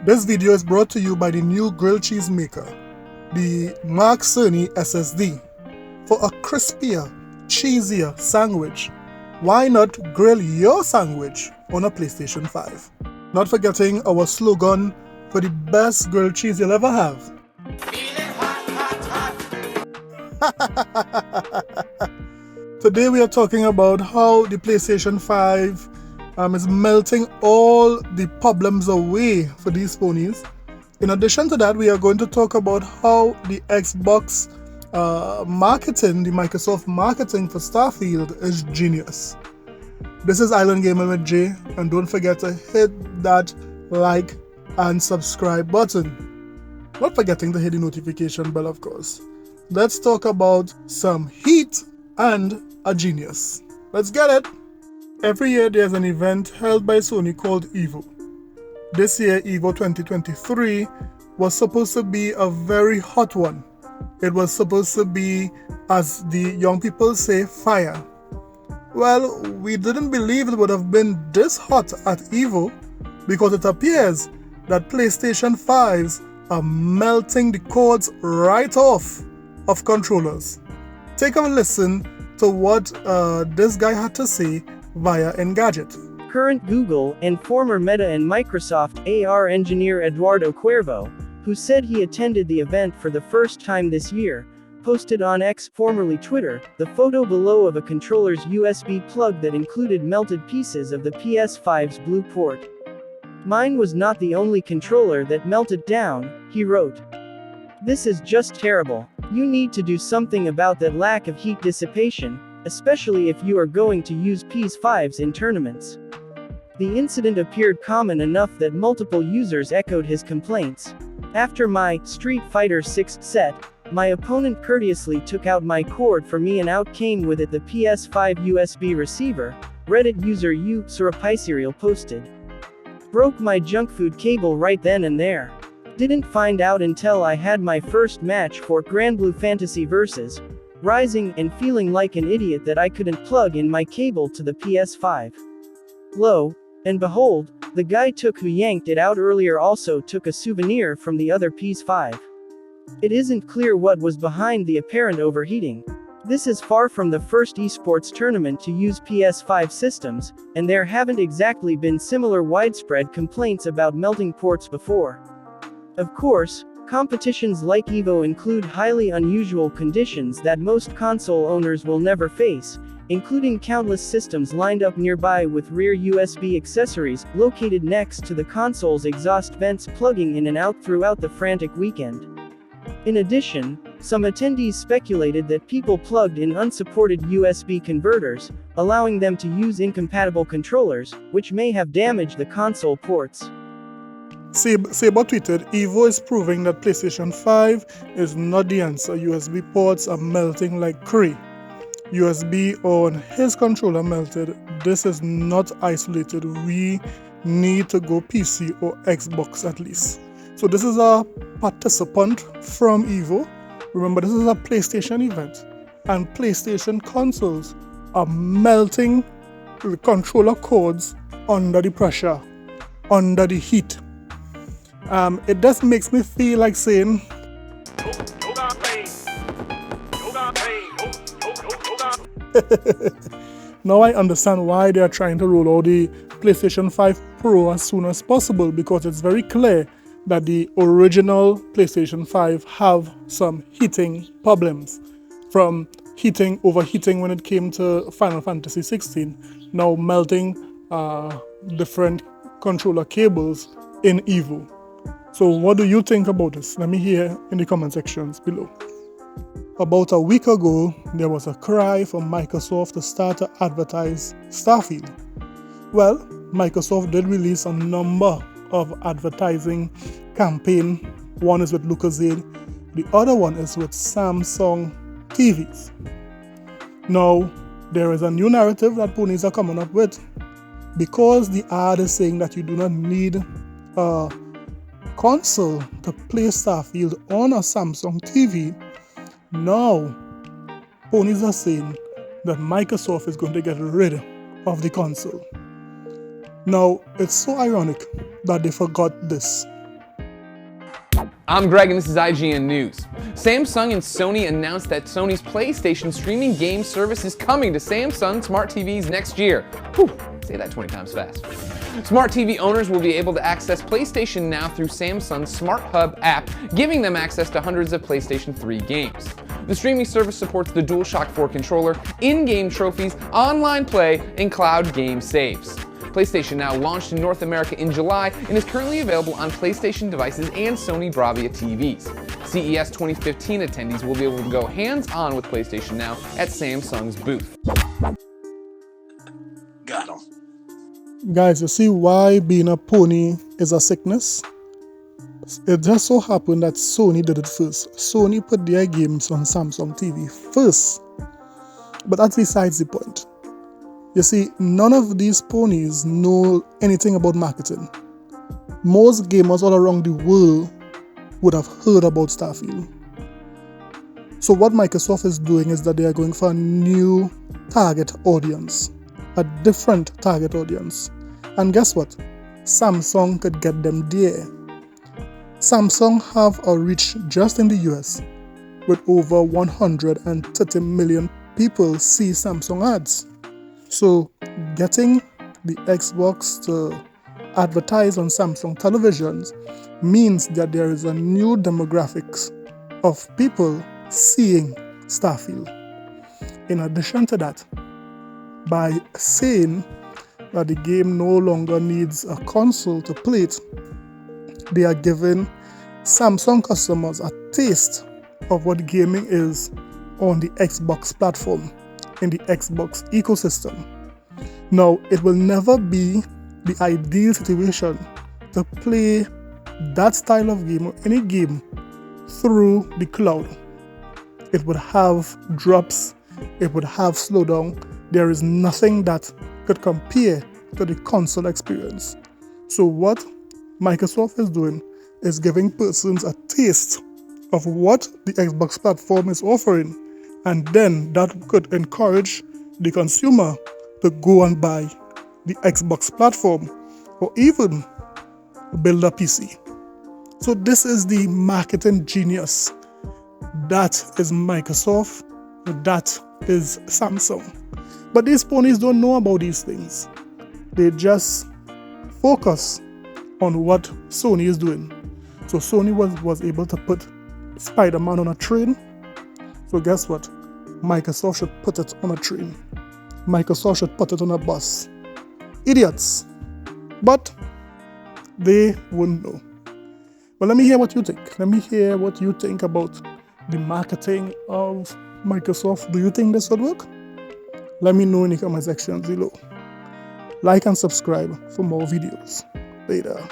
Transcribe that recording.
This video is brought to you by the new grilled cheese maker, the Mark Cerny SSD. For a crispier, cheesier sandwich, why not grill your sandwich on a PlayStation 5? Not forgetting our slogan for the best grilled cheese you'll ever have. Feeling hot, hot, hot. Today we are talking about how the PlayStation 5 is melting all the problems away for these ponies. In addition to that, we are going to talk about how the Xbox marketing, the Microsoft marketing for Starfield is genius. This is Island Gamer with Jay, and don't forget to hit that like and subscribe button. Not forgetting to hit the notification bell, of course. Let's talk about some heat and a genius. Let's get it! Every year there's an event held by Sony called EVO. This year, EVO 2023 was supposed to be a very hot one. It was supposed to be, as the young people say, fire. Well, we didn't believe it would have been this hot at EVO because it appears that PlayStation 5s are melting the cords right off of controllers. Take a listen to what this guy had to say via Engadget. Current Google and former Meta and Microsoft AR engineer Eduardo Cuervo, who said he attended the event for the first time this year, posted on X, formerly Twitter, the photo below of a controller's USB plug that included melted pieces of the PS5's blue port. "Mine was not the only controller that melted down," he wrote. "This is just terrible. You need to do something about that lack of heat dissipation, especially if you are going to use Ps5s in tournaments." The incident appeared common enough that multiple users echoed his complaints. "After my Street Fighter 6 set, my opponent courteously took out my cord for me and out came with it the PS5 USB receiver," Reddit user Surapaiserial posted. "Broke my junk food cable right then and there. Didn't find out until I had my first match for Granblue Fantasy vs. Rising and feeling like an idiot that I couldn't plug in my cable to the PS5. Lo and behold, the guy who yanked it out earlier also took a souvenir from the other Ps5. It isn't clear what was behind the apparent overheating. This is far from the first esports tournament to use PS5 systems, and there haven't exactly been similar widespread complaints about melting ports before. Of course, competitions like EVO include highly unusual conditions that most console owners will never face, including countless systems lined up nearby with rear USB accessories located next to the console's exhaust vents plugging in and out throughout the frantic weekend. In addition, some attendees speculated that people plugged in unsupported USB converters, allowing them to use incompatible controllers, which may have damaged the console ports. Saber tweeted, "EVO is proving that PlayStation 5 is not the answer. USB ports are melting like cray. USB on his controller melted. This is not isolated. We need to go PC or Xbox at least." So this is a participant from EVO. Remember, this is a PlayStation event, and PlayStation consoles are melting the controller cords under the pressure, under the heat. It just makes me feel like saying, now I understand why they are trying to roll out the PlayStation 5 Pro as soon as possible, because it's very clear that the original PlayStation 5 have some heating problems, from overheating when it came to Final Fantasy 16, now melting different controller cables in EVO. So what do you think about this? Let me hear in the comment sections below. About a week ago, there was a cry for Microsoft to start to advertise Starfield. Well, Microsoft did release a number of advertising campaign. One is with Lucozade, the other one is with Samsung TVs. Now, there is a new narrative that ponies are coming up with. Because the ad is saying that you do not need a console to play Starfield on a Samsung TV, now ponies are saying that Microsoft is going to get rid of the console. Now, it's so ironic that they forgot this. I'm Greg and this is IGN News. Samsung and Sony announced that Sony's PlayStation streaming game service is coming to Samsung smart TVs next year. Whew, say that 20 times fast. Smart TV owners will be able to access PlayStation Now through Samsung's Smart Hub app, giving them access to hundreds of PlayStation 3 games. The streaming service supports the DualShock 4 controller, in-game trophies, online play, and cloud game saves. PlayStation Now launched in North America in July and is currently available on PlayStation devices and Sony Bravia TVs. CES 2015 attendees will be able to go hands-on with PlayStation Now at Samsung's booth. Got him. Guys, you see why being a pony is a sickness? It just so happened that Sony did it first. Sony put their games on Samsung TV first. But that's besides the point. You see, none of these ponies know anything about marketing. Most gamers all around the world would have heard about Starfield. So what Microsoft is doing is that they are going for a new target audience, a different target audience. And guess what? Samsung could get them there. Samsung have a reach just in the US with over 130 million people see Samsung ads. So getting the Xbox to advertise on Samsung televisions means that there is a new demographics of people seeing Starfield. In addition to that, by saying that the game no longer needs a console to play it, they are giving Samsung customers a taste of what gaming is on the Xbox platform, in the Xbox ecosystem. Now, it will never be the ideal situation to play that style of game or any game through the cloud. It would have drops, it would have slowdown. There is nothing that could compare to the console experience. So what Microsoft is doing is giving persons a taste of what the Xbox platform is offering, and then that could encourage the consumer to go and buy the Xbox platform or even build a PC. So this is the marketing genius. That is Microsoft, that is Samsung. But these ponies don't know about these things. They just focus on what Sony is doing. So Sony was able to put Spider-Man on a train. So guess what? Microsoft should put it on a train. Microsoft should put it on a bus. Idiots. But they wouldn't know. But let me hear what you think. Let me hear what you think about the marketing of Microsoft. Do you think this would work? Let me know in the comment section below. Like and subscribe for more videos. Later.